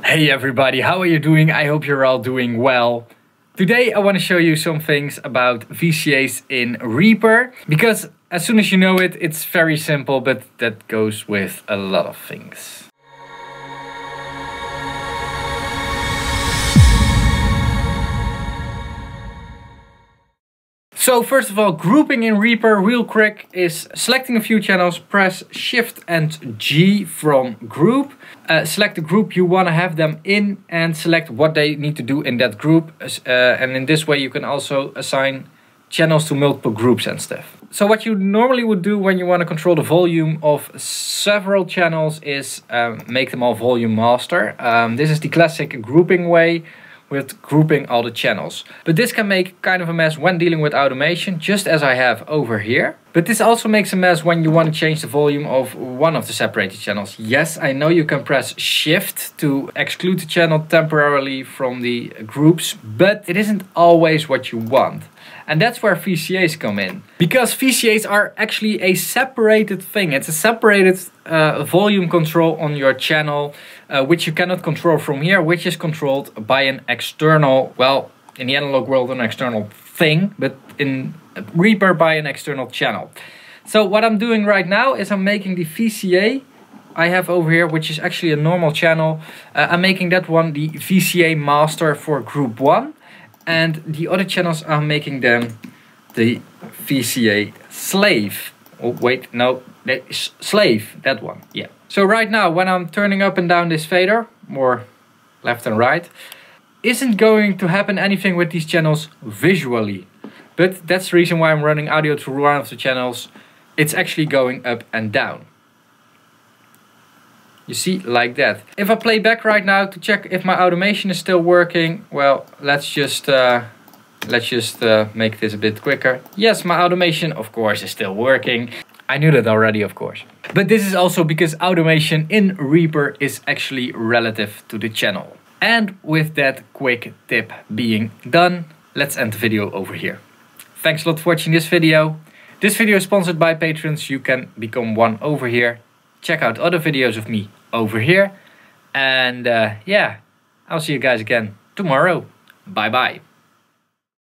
Hey everybody, how are you doing? I hope you're all doing well. Today I want to show you some things about VCAs in Reaper, because as soon as you know it, it's very simple, but that goes with a lot of things. So first of all, grouping in Reaper real quick is selecting a few channels, press Shift and G from group. Select the group you want to have them in and select what they need to do in that group. And in this way you can also assign channels to multiple groups and stuff. So what you normally would do when you want to control the volume of several channels is make them all volume master. This is the classic grouping way, with grouping all the channels. But this can make kind of a mess when dealing with automation, just as I have over here. But this also makes a mess when you want to change the volume of one of the separated channels. Yes, I know you can press Shift to exclude the channel temporarily from the groups, but it isn't always what you want. And that's where VCAs come in. Because VCAs are actually a separated thing. It's a separated volume control on your channel, which you cannot control from here, which is controlled by an external, well, in the analog world, an external thing, but in Reaper by an external channel. So what I'm doing right now is I'm making the VCA I have over here, which is actually a normal channel. I'm making that one the VCA master for group 1. And the other channels I'm making them the VCA slave. Oh wait, no, slave, that one, yeah. So right now when I'm turning up and down this fader, or left and right, isn't going to happen anything with these channels visually. But that's the reason why I'm running audio through one of the channels. It's actually going up and down. You see, like that. If I play back right now to check if my automation is still working, well, let's just make this a bit quicker. Yes, my automation, of course, is still working. I knew that already, of course. But this is also because automation in Reaper is actually relative to the channel. And with that quick tip being done, let's end the video over here. Thanks a lot for watching this video. This video is sponsored by patrons. You can become one over here. Check out other videos of me over here. And yeah, I'll see you guys again tomorrow. Bye bye.